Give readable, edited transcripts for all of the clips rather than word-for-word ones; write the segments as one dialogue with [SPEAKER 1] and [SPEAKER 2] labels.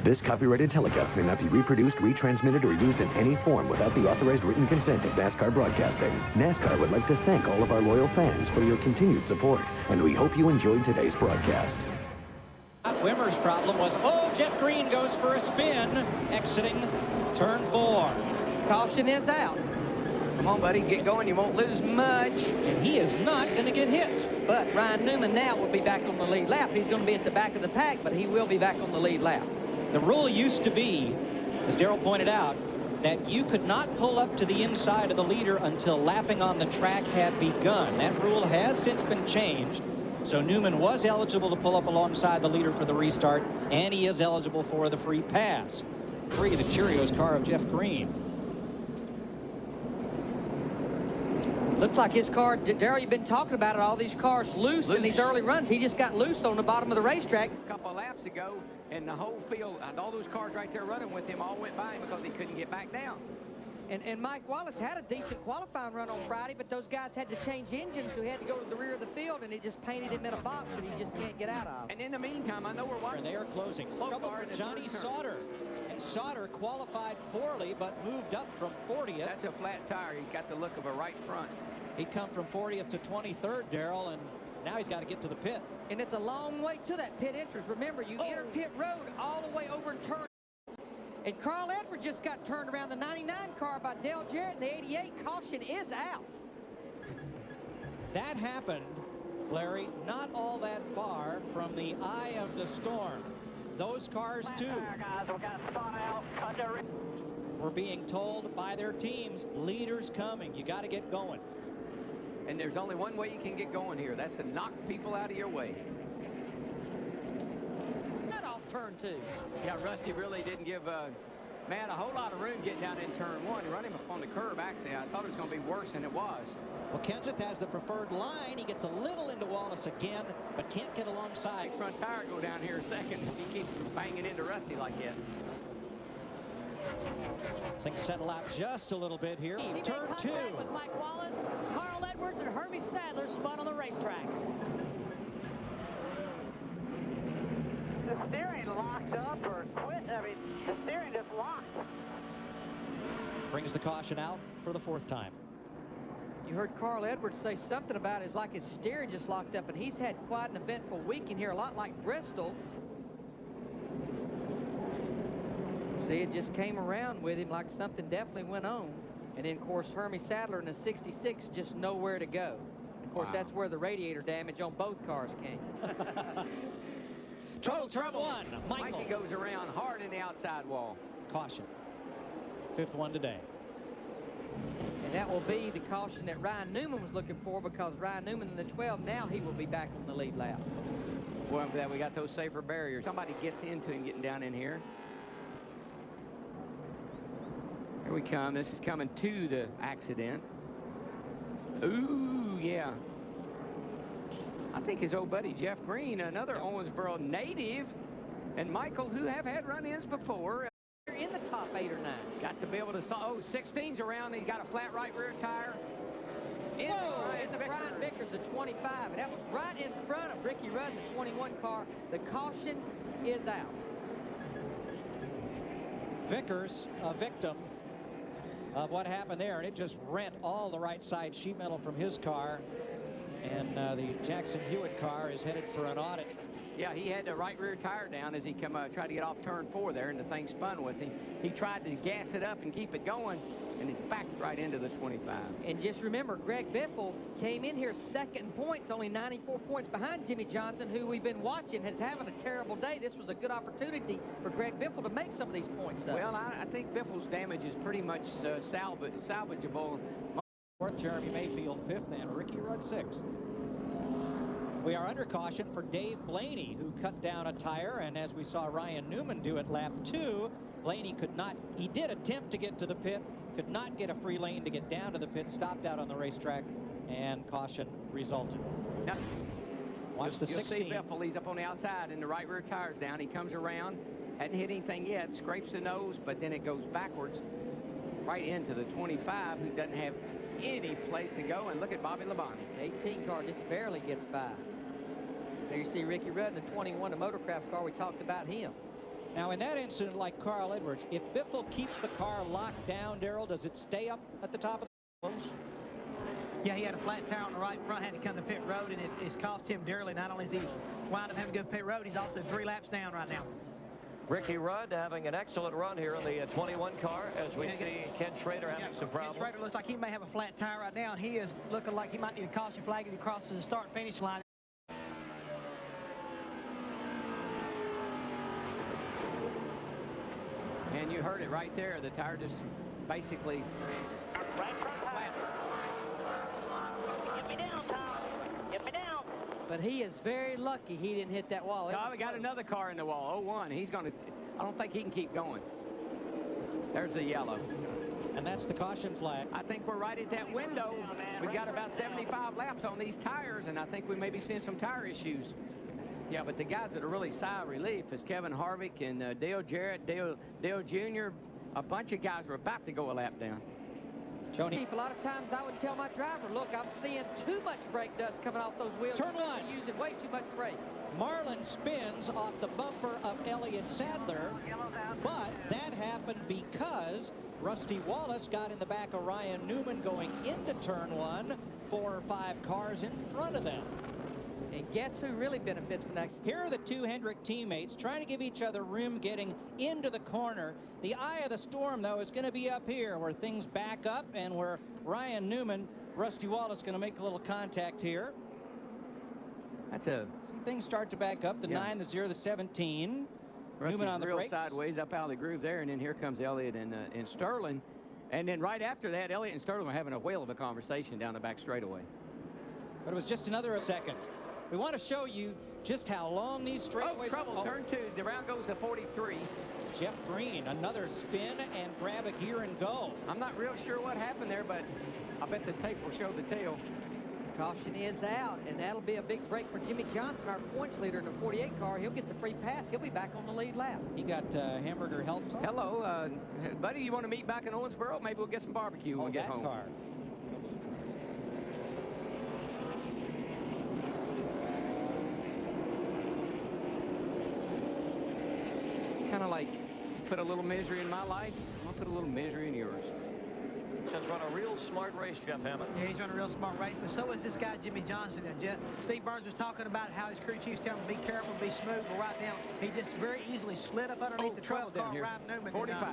[SPEAKER 1] This copyrighted telecast may not be reproduced, retransmitted, or used in any form without the authorized written consent of NASCAR Broadcasting. NASCAR would like to thank all of our loyal fans for your continued support, and we hope you enjoyed today's broadcast.
[SPEAKER 2] Wimmer's problem was, Jeff Green goes for a spin, exiting turn 4.
[SPEAKER 3] Caution is out. Come on, buddy, get going. You won't lose much.
[SPEAKER 2] And he is not going to get hit.
[SPEAKER 3] But Ryan Newman now will be back on the lead lap. He's going to be at the back of the pack, but he will be back on the lead lap.
[SPEAKER 2] The rule used to be, as Darrell pointed out, that you could not pull up to the inside of the leader until lapping on the track had begun. That rule has since been changed. So Newman was eligible to pull up alongside the leader for the restart, and he is eligible for the free pass. Free the Cheerios car of Jeff Green.
[SPEAKER 3] Looks like his car, Darrell, you've been talking about it, all these cars loose in these early runs. He just got loose on the bottom of the racetrack.
[SPEAKER 4] A couple of laps ago, and the whole field, all those cars right there running with him all went by him because he couldn't get back down.
[SPEAKER 3] And Mike Wallace had a decent qualifying run on Friday, but those guys had to change engines, so he had to go to the rear of the field, and it just painted him in a box that he just can't get out of.
[SPEAKER 4] And in the meantime, I know we're watching.
[SPEAKER 2] They are closing. Trouble for Johnny Sauter. And Sauter qualified poorly, but moved up from 40th.
[SPEAKER 4] That's a flat tire. He's got the look of a right front.
[SPEAKER 2] He'd come from 40th to 23rd, Darrell, and now he's got to get to the pit.
[SPEAKER 3] And it's a long way to that pit entrance. Remember, you enter pit road all the way over and turn. And Carl Edwards just got turned around. The 99 car by Dale Jarrett and the 88. Caution is out.
[SPEAKER 2] That happened, Larry, not all that far from the eye of the storm. Those cars, too, were being told by their teams, leaders coming. You got to get going.
[SPEAKER 4] And there's only one way you can get going here. That's to knock people out of your way.
[SPEAKER 3] Not off turn 2.
[SPEAKER 4] Yeah, Rusty really didn't give Matt a whole lot of room getting down in turn 1. He run him up on the curb, actually. I thought it was going to be worse than it was.
[SPEAKER 2] Well, Kenseth has the preferred line. He gets a little into Wallace again, but can't get alongside.
[SPEAKER 4] Front tire go down here a second if he keeps banging into Rusty like that.
[SPEAKER 2] Things settle out just a little bit here.
[SPEAKER 5] He
[SPEAKER 2] Turn 2.
[SPEAKER 5] With Mike Wallace, Carl Edwards, and Hermie Sadler spun on the racetrack.
[SPEAKER 6] The steering locked up or quit. I mean, the steering just locked.
[SPEAKER 2] Brings the caution out for the 4th time.
[SPEAKER 3] You heard Carl Edwards say something about it's like his steering just locked up, and he's had quite an eventful weekend here, a lot like Bristol. See, it just came around with him like something definitely went on. And then, of course, Hermie Sadler in the 66 just nowhere to go. Of course, that's where the radiator damage on both cars came.
[SPEAKER 2] Trouble 1.
[SPEAKER 4] Mikey goes around hard in the outside wall.
[SPEAKER 2] Caution. 5th one today.
[SPEAKER 3] And that will be the caution that Ryan Newman was looking for, because Ryan Newman in the 12, now he will be back on the lead lap.
[SPEAKER 4] Well, I'm glad we got those safer barriers. Somebody gets into him getting down in here. Here we come. This is coming to the accident. Ooh, yeah. I think his old buddy Jeff Green, another Owensboro native, and Michael, who have had run-ins before.
[SPEAKER 3] In the top 8 or 9.
[SPEAKER 4] Got to be able to, 16's around. He's got a flat right rear tire.
[SPEAKER 3] In the Brian Vickers, the 25. And that was right in front of Ricky Rudd, the 21 car. The caution is out.
[SPEAKER 2] Vickers, a victim of what happened there, and it just rent all the right side sheet metal from his car, and the Jackson Hewitt car is headed for an audit.
[SPEAKER 4] Yeah, he had the right rear tire down as he tried to get off turn 4 there, and the thing spun with him. He tried to gas it up and keep it going, and it backed right into the 25.
[SPEAKER 3] And just remember, Greg Biffle came in here second in points, only 94 points behind Jimmy Johnson, who we've been watching is having a terrible day. This was a good opportunity for Greg Biffle to make some of these points up.
[SPEAKER 4] Well, I think Biffle's damage is pretty much salvageable.
[SPEAKER 2] 4th, Jeremy Mayfield 5th, and Ricky Rudd 6th. We are under caution for Dave Blaney, who cut down a tire, and as we saw Ryan Newman do at lap 2, Blaney could not, he did attempt to get to the pit, could not get a free lane to get down to the pit, stopped out on the racetrack, and caution resulted.
[SPEAKER 4] Now,
[SPEAKER 2] watch the 16.
[SPEAKER 4] You'll see Biffle, he's up on the outside, and the right rear tire's down. He comes around, hadn't hit anything yet, scrapes the nose, but then it goes backwards right into the 25, who doesn't have any place to go. And look at Bobby Labonte.
[SPEAKER 3] 18 car just barely gets by. There you see Ricky Rudd in the 21, the Motorcraft car. We talked about him.
[SPEAKER 2] Now, in that incident, like Carl Edwards, if Biffle keeps the car locked down, Darrell, does it stay up at the top of the close?
[SPEAKER 7] Yeah, he had a flat tire on the right front, had to come to pit road, and it's cost him dearly. Not only is he wound up having to go to pit road, he's also 3 laps down right now.
[SPEAKER 8] Ricky Rudd having an excellent run here in the 21 car as we see Ken Schrader having some problems.
[SPEAKER 7] Ken Schrader looks like he may have a flat tire right now, and he is looking like he might need a caution flag as he crosses the start-finish line.
[SPEAKER 4] And you heard it right there. The tire just basically flat.
[SPEAKER 6] Get me down, Tom. Get me down.
[SPEAKER 3] But he is very lucky he didn't hit that wall.
[SPEAKER 4] No, we got another car in the wall. 01. He's going to. I don't think he can keep going. There's the yellow.
[SPEAKER 2] And that's the caution flag.
[SPEAKER 4] I think we're right at that window. We've got about 75 laps on these tires, and I think we may be seeing some tire issues. Yeah, but the guys that are really sigh of relief is Kevin Harvick and Dale Jarrett, Dale Jr. A bunch of guys were about to go a lap down.
[SPEAKER 3] A lot of times I would tell my driver, look, I'm seeing too much brake dust coming off those wheels.
[SPEAKER 2] Turn one.
[SPEAKER 3] You're using way too much brakes.
[SPEAKER 2] Marlin spins off the bumper of Elliott Sadler, but that happened because Rusty Wallace got in the back of Ryan Newman going into turn 1, 4 or 5 cars in front of them.
[SPEAKER 3] And guess who really benefits from that?
[SPEAKER 2] Here are the two Hendrick teammates trying to give each other room getting into the corner. The eye of the storm, though, is going to be up here where things back up and where Ryan Newman, Rusty Wallace, going to make a little contact here.
[SPEAKER 4] That's a...
[SPEAKER 2] Things start to back up. The 9, the 0, the 17.
[SPEAKER 4] Rusty's
[SPEAKER 2] Newman on the
[SPEAKER 4] real
[SPEAKER 2] brakes.
[SPEAKER 4] sideways up out of the groove there, and then here comes Elliott and Sterling. And then right after that, Elliott and Sterling were having a whale of a conversation down the back straightaway.
[SPEAKER 2] But it was just another second. We want to show you just how long these straightaways are.
[SPEAKER 4] Trouble, turn 2. The round goes to 43.
[SPEAKER 2] Jeff Green, another spin and grab a gear and go.
[SPEAKER 4] I'm not real sure what happened there, but I bet the tape will show the tail.
[SPEAKER 3] Caution is out, and that'll be a big break for Jimmy Johnson, our points leader in the 48 car. He'll get the free pass. He'll be back on the lead lap.
[SPEAKER 2] He got hamburger help.
[SPEAKER 4] Hello, buddy, you want to meet back in Owensboro? Maybe we'll get some barbecue when we get home.
[SPEAKER 2] Car.
[SPEAKER 4] It's kind of like put a little misery in my life. I'm going to put a little misery in yours.
[SPEAKER 8] Has run a real smart race, Jeff Hammond.
[SPEAKER 7] Yeah, he's run a real smart race, but so is this guy, Jimmy Johnson. And Steve Burns was talking about how his crew chiefs tell him to be careful, be smooth, but right now, he just very easily slid up underneath the 12 car, Ryan Newman.
[SPEAKER 4] 45.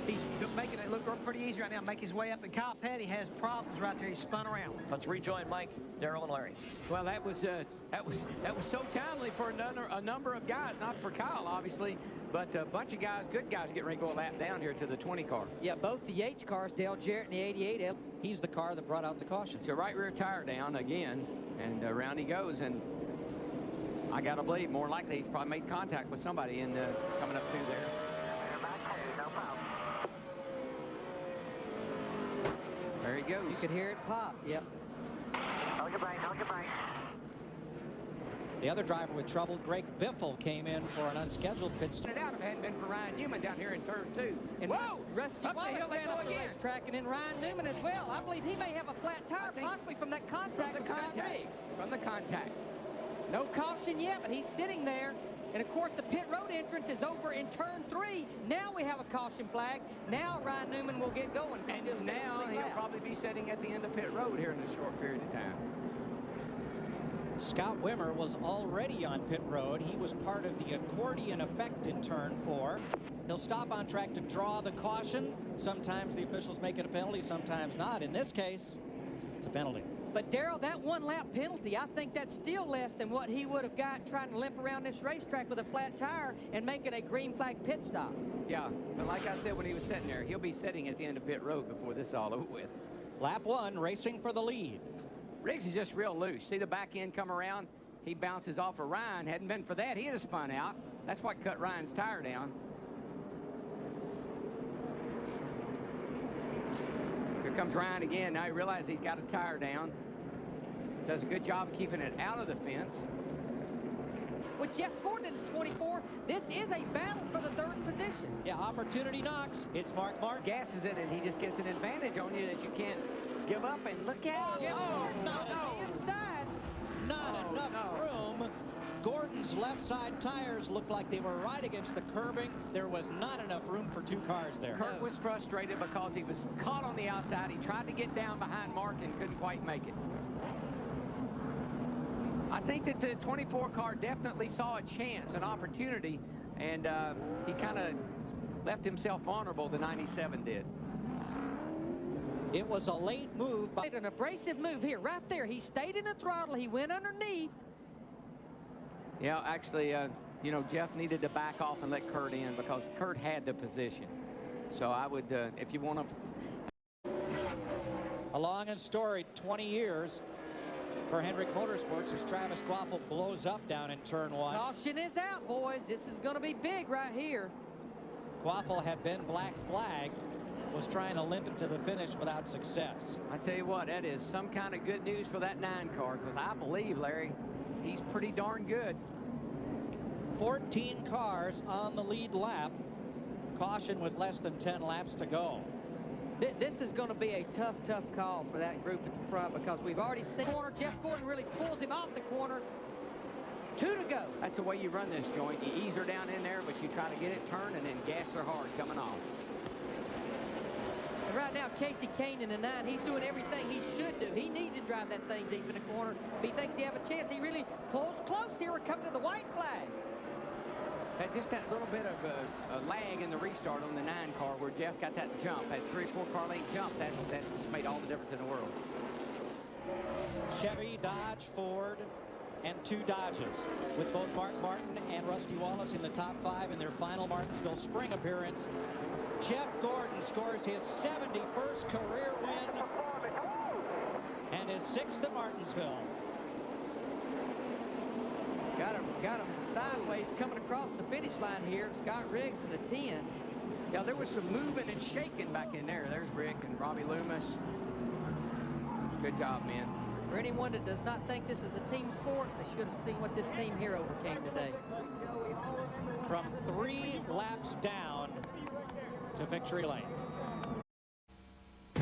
[SPEAKER 7] He's making it look pretty easy right now, make his way up, and Kyle Petty has problems right there. He spun around.
[SPEAKER 8] Let's rejoin Mike, Darrell, and Larry.
[SPEAKER 4] Well, that was so timely for a number of guys, not for Kyle, obviously, but a bunch of guys, good guys, get ready to go a lap down here to the 20 car.
[SPEAKER 3] Yeah, both the H cars, Dale Jarrett and the 88.
[SPEAKER 2] He's the car that brought out the caution.
[SPEAKER 4] So right rear tire down again, and around he goes, and I gotta believe more likely he's probably made contact with somebody in coming up through there. There he goes.
[SPEAKER 3] You could hear it pop. Yep.
[SPEAKER 6] Hold your brake, hold your brake.
[SPEAKER 2] The other driver with trouble, Greg Biffle, came in for an unscheduled pit stop.
[SPEAKER 4] It out if it hadn't been for Ryan Newman down here in turn 2.
[SPEAKER 3] And
[SPEAKER 4] whoa!
[SPEAKER 3] Rusty
[SPEAKER 4] Up the
[SPEAKER 3] Wallace
[SPEAKER 4] hill they
[SPEAKER 3] ran
[SPEAKER 4] go
[SPEAKER 3] up the
[SPEAKER 4] again.
[SPEAKER 3] racetrack, and then Ryan Newman as well. I believe he may have a flat tire, possibly from that contact with Scott Riggs.
[SPEAKER 4] From the contact.
[SPEAKER 3] No caution yet, but he's sitting there. And of course, the pit road entrance is over in turn 3. Now we have a caution flag. Now Ryan Newman will get going.
[SPEAKER 4] And now he'll probably be sitting at the end of pit road here in a short period of time.
[SPEAKER 2] Scott Wimmer was already on pit road. He was part of the accordion effect in turn 4. He'll stop on track to draw the caution. Sometimes the officials make it a penalty, sometimes not. In this case, it's a penalty.
[SPEAKER 3] But Darrell, that 1 lap penalty, I think that's still less than what he would have got trying to limp around this racetrack with a flat tire and making a green flag pit stop.
[SPEAKER 4] Yeah, but like I said when he was sitting there, he'll be sitting at the end of pit road before this is all over with.
[SPEAKER 2] Lap 1, racing for the lead.
[SPEAKER 4] Riggs is just real loose. See the back end come around? He bounces off of Ryan. Hadn't been for that, he'd have spun out. That's what cut Ryan's tire down. Here comes Ryan again. Now he realizes he's got a tire down. Does a good job of keeping it out of the fence.
[SPEAKER 3] With Jeff Gordon at 24, this is a battle for the 3rd position.
[SPEAKER 2] Yeah, opportunity knocks. It's Mark Martin.
[SPEAKER 4] Gasses it, and he just gets an advantage on you that you can't give up. And look at it.
[SPEAKER 3] Oh, no. Inside.
[SPEAKER 2] Not enough room. Gordon's left side tires looked like they were right against the curbing. There was not enough room for two cars there.
[SPEAKER 4] Kurt was frustrated because he was caught on the outside. He tried to get down behind Mark and couldn't quite make it. I think that the 24 car definitely saw a chance, an opportunity, and he kind of left himself vulnerable. The 97 did.
[SPEAKER 2] It was a late move.
[SPEAKER 3] An abrasive move here, right there. He stayed in the throttle. He went underneath.
[SPEAKER 4] Yeah, actually, you know, Jeff needed to back off and let Kurt in because Kurt had the position. So I would, if you want to.
[SPEAKER 2] A long and storied 20 years for Hendrick Motorsports as Travis Quaffle blows up down in turn 1.
[SPEAKER 3] Caution is out, boys. This is going to be big right here.
[SPEAKER 2] Quaffle had been black flagged, was trying to limp it to the finish without success.
[SPEAKER 4] I tell you what, that is some kind of good news for that 9 car, because I believe, Larry, he's pretty darn good.
[SPEAKER 2] 14 cars on the lead lap. Caution with less than 10 laps to go.
[SPEAKER 3] This is going to be a tough call for that group at the front, because we've already seen the corner. Jeff Gordon really pulls him off the corner. 2 to go.
[SPEAKER 4] That's the way you run this joint. You ease her down in there, but you try to get it turned and then gas her hard coming off.
[SPEAKER 3] And right now, Casey Kane in the 9, he's doing everything he should do. He needs to drive that thing deep in the corner. If he thinks he have a chance, he really pulls close here. We're coming to the white flag.
[SPEAKER 4] Just that little bit of a lag in the restart on the 9 car where Jeff got that jump, that 3 or 4 car length jump, that's just made all the difference in the world.
[SPEAKER 2] Chevy, Dodge, Ford, and 2 Dodges, with both Mark Martin and Rusty Wallace in the top 5 in their final Martinsville spring appearance. Jeff Gordon scores his 71st career win and his 6th at Martinsville.
[SPEAKER 3] Got him sideways coming across the finish line here. Scott Riggs in the 10.
[SPEAKER 4] Yeah, there was some moving and shaking back in there. There's Rick and Robbie Loomis. Good job, man.
[SPEAKER 3] For anyone that does not think this is a team sport, they should have seen what this team here overcame today.
[SPEAKER 2] From 3 laps down to victory lane.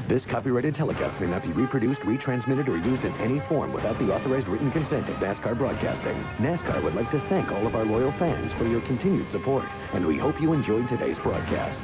[SPEAKER 1] This copyrighted telecast may not be reproduced, retransmitted, or used in any form without the authorized written consent of NASCAR Broadcasting. NASCAR would like to thank all of our loyal fans for your continued support, and we hope you enjoyed today's broadcast.